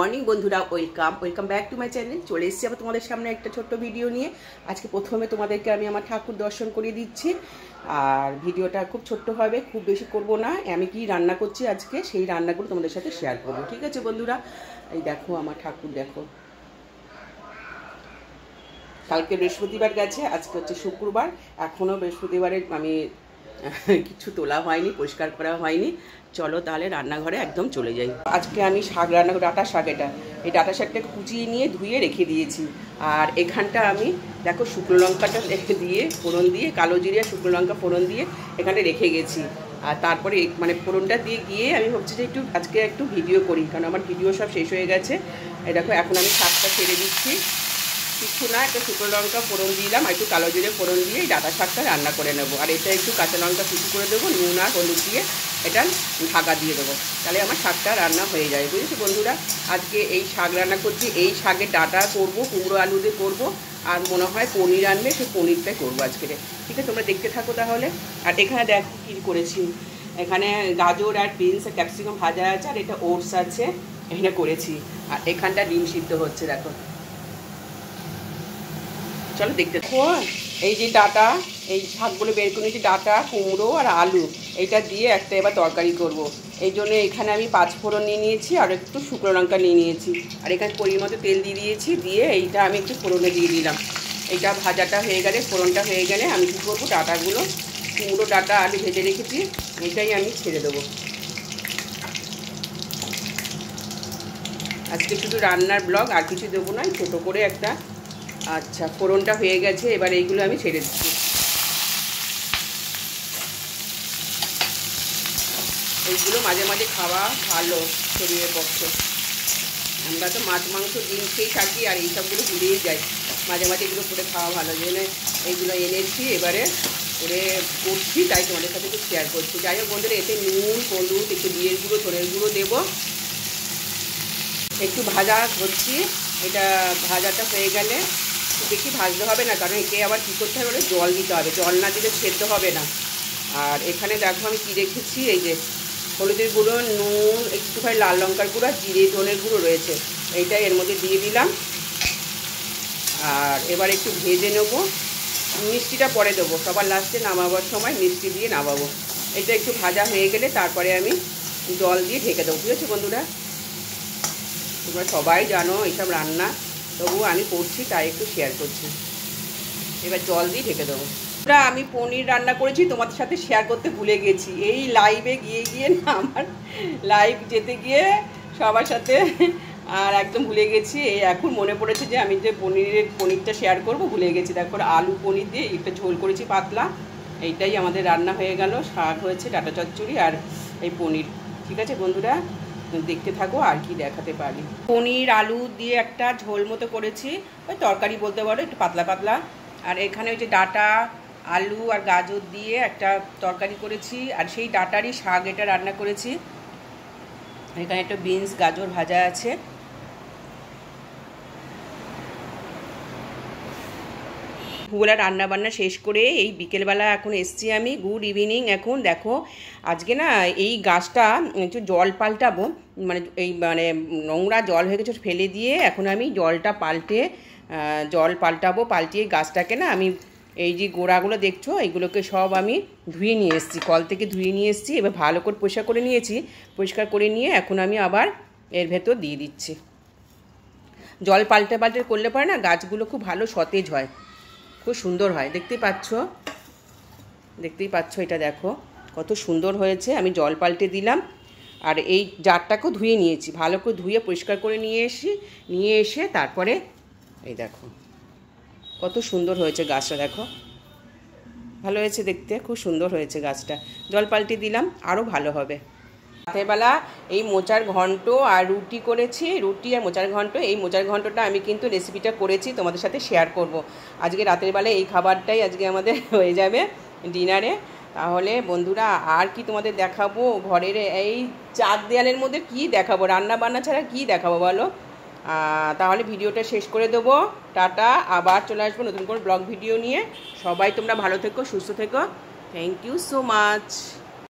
Morning বন্ধুরা, welcome back to my channel. চলে এসেছি আবার তোমাদের সামনে একটা ছোট্ট ভিডিও নিয়ে। আজকে প্রথমে তোমাদেরকে আমি আমার ঠাকুর দর্শন করিয়ে দিচ্ছি। আর ভিডিওটা খুব ছোট্ট হবে, খুব বেশি করব না। আমি কি রান্না করছি আজকে সেই রান্নাগুলো তোমাদের সাথে শেয়ার করবো, ঠিক আছে বন্ধুরা? এই দেখো আমার ঠাকুর, দেখো। কালকে বৃহস্পতিবার গেছে, আজকে হচ্ছে শুক্রবার। এখনও বৃহস্পতিবারে আমি কিছু তোলা হয়নি, পরিষ্কার করা হয়নি। চলো তাহলে রান্নাঘরে একদম চলে যাই। আজকে আমি শাক রান্না করি, ডাঁটা শাক। এই ডাঁটা শাকটাকে কুচিয়ে নিয়ে ধুয়ে রেখে দিয়েছি। আর এখানটা আমি দেখো শুকনো লঙ্কাটা দিয়ে ফোড়ন দিয়ে, কালো জিরে শুকনো লঙ্কা ফোড়ন দিয়ে এখানে রেখে গেছি। আর তারপরে মানে ফোড়নটা দিয়ে গিয়ে আমি ভাবছি যে আজকে একটু ভিডিও করি, কারণ আমার ভিডিও সব শেষ হয়ে গেছে। এই দেখো এখন আমি শাকটা ছেড়ে দিচ্ছি। কিছু না, একটা শুকনো লঙ্কা ফোড়ন দিলাম, আর একটু কালো জিরে ফোড়ন দিয়ে এই ডাঁটা শাকটা রান্না করে নেবো। আর এটা একটু কাঁচা লঙ্কা কুচি করে দেবো, নুন আর হলুদ দিয়ে এটা ঢাকা দিয়ে দেবো। তাহলে আমার শাকটা রান্না হয়ে যায়, বুঝেছি বন্ধুরা? আজকে এই শাক রান্না করছি। এই শাকের ডাঁটা করবো, কুমড়ো আলু দিয়ে করবো, আর মনে হয় পনির আনবে, সেই পনিরটাই করবো আজকে। ঠিক আছে, তোমরা দেখতে থাকো তাহলে। আর এখানে দেখো কী করেছি। এখানে গাজর আর বিনস আর ক্যাপসিকাম ভাজা আছে, আর এটা ওটস আছে, এখানে করেছি। আর এখানটা ডিম সিদ্ধ হচ্ছে, দেখো। চলো দেখতে থাকো। এই যে ডাঁটা, এই শাকগুলো বের করে নিয়েছি, ডাঁটা, কুমড়ো আর আলু, এইটা দিয়ে একটা এবার তরকারি করব। এই জন্য এখানে আমি 5 ফোড়ন নিয়ে নিয়েছি, আর একটু শুকনো লঙ্কা নিয়ে নিয়েছি, আর এখানে পরিমাণ মতো তেল দিয়ে দিয়েছি। দিয়ে এইটা আমি একটু ফোড়নে দিয়ে দিলাম। এইটা ভাজাটা হয়ে গেলে, ফোড়নটা হয়ে গেলে আমি কী করবো, ডাঁটাগুলো, কুমড়ো ডাঁটা আলু ভেজে রেখেছি, এটাই আমি ছেড়ে দেবো। আজকে শুধু রান্নার ব্লগ, আর কিছু দেবো না, ছোটো করে একটা। আচ্ছা, ফোড়নটা হয়ে গেছে, এবার এইগুলো আমি ছেড়ে দিচ্ছি। এইগুলো মাঝে মাঝে খাওয়া ভালো শরীরের পক্ষে। আমরা তো মাছ মাংস ডিম খেয়েই থাকি, আর এইসবগুলো ভুলেই যাই। মাঝে মাঝে এগুলো করে খাওয়া ভালো, জন্য এইগুলো এনেছি, এবারে করে করছি, তাই তোমাদের সাথে একটু শেয়ার করছি। যাই হোক বন্ধুরা, এতে নুন, হলুদ, একটু জিরের গুঁড়ো, ধনের গুঁড়ো দেবো। একটু ভাজা করছি। এটা ভাজাটা হয়ে গেলে বেশি ভাজতে হবে না, কারণ একে আবার কী করতে হবে, জল দিতে হবে। জল না দিলে সেদ্ধ হবে না। আর এখানে দেখো আমি কী রেখেছি, এই যে হলুদের গুঁড়ো, নুন, একটুখানি লাল লঙ্কার গুঁড়ো, জিরে ধনের গুঁড়ো রয়েছে, এইটা এর মধ্যে দিয়ে দিলাম। আর এবার একটু ভেজে নেবো। মিষ্টিটা পরে দেবো, সবার লাস্টে নামাবার সময় মিষ্টি দিয়ে নামাবো। এটা একটু ভাজা হয়ে গেলে তারপরে আমি জল দিয়ে ঢেকে দেবো, বুঝেছো বন্ধুরা? তোমরা সবাই জানো এইসব রান্না, তবুও আমি করছি, তাই একটু শেয়ার করছি। এবার জল দিয়ে ঢেকে দেবো। আমি পনির রান্না করেছি, তোমাদের সাথে শেয়ার করতে ভুলে গেছি। এই লাইভে গিয়ে না, আমার লাইভ যেতে গিয়ে সবার সাথে আর একদম ভুলে গেছি। এই এখন মনে পড়েছে যে আমি যে পনিরটা শেয়ার করব, ভুলে গেছি। তারপর আলু পনির দিয়ে একটা ঝোল করেছি পাতলা। এইটাই আমাদের রান্না হয়ে গেল। শাক হয়েছে, ডাঁটা চচ্চড়ি, আর এই পনির। ঠিক আছে বন্ধুরা, দেখতে থাকো আর কি দেখাতে পারি। পনির আলু দিয়ে একটা ঝোল মতো করেছি, ওই তরকারি বলতে পারো, একটু পাতলা পাতলা। আর এখানে ওই যে ডাঁটা, আলু আর গাজর দিয়ে একটা তরকারি করেছি, আর সেই ডাঁটারই শাক এটা রান্না করেছি। এখানে একটা বিনস গাজর ভাজা আছে। দুপুরবেলা রান্না বান্না শেষ করে এই বিকেলবেলা এখন এসছি আমি। Good evening. এখন দেখো, আজকে না এই গাছটা একটু জল পাল্টাবো, মানে এই মানে নোংরা জল হয়ে গেছে, ফেলে দিয়ে এখন আমি জলটা জল পাল্টাবো। পাল্টিয়ে গাছটাকে না আমি এই যে গোড়াগুলো দেখছো, এইগুলোকে সব আমি ধুয়ে নিয়ে এসেছি, কল থেকে ধুয়ে নিয়ে এসেছি। এবার ভালো করে পরিষ্কার করে নিয়েছি। পরিষ্কার করে নিয়ে এখন আমি আবার এর ভেতর দিয়ে দিচ্ছি। জল পাল্টে করলে পরে না গাছগুলো খুব ভালো সতেজ হয়, খুব সুন্দর হয়। দেখতেই পাচ্ছ এটা দেখো কত সুন্দর হয়েছে। আমি জল পাল্টে দিলাম। আর এই জারটাকেও ধুয়ে নিয়েছি, ভালো করে ধুয়ে পরিষ্কার করে নিয়ে এসে তারপরে এই দেখো কত সুন্দর হয়েছে গাছটা। দেখো ভালো হয়েছে দেখতে, খুব সুন্দর হয়েছে গাছটা। জল পাল্টে দিলাম, আরও ভালো হবে। রাতেরবেলা এই মোচার ঘন্ট আর রুটি করেছি, রুটি আর মোচার ঘন্ট। এই মোচার ঘন্টটা আমি কিন্তু রেসিপিটা করেছি, তোমাদের সাথে শেয়ার করব। আজকে রাতের বেলা এই খাবারটাই আজকে আমাদের হয়ে যাবে ডিনারে। তাহলে বন্ধুরা আর কি তোমাদের দেখাবো, ঘরের এই 4 দেয়ালের মধ্যে কি দেখাবো, রান্না বান্না ছাড়া কি দেখাবো বলো? তাহলে ভিডিওটা শেষ করে দেবো। টাটা, আবার চলে আসবো নতুন করে ব্লগ ভিডিও নিয়ে। সবাই তোমরা ভালো থেকো, সুস্থ থেকো। Thank you so much.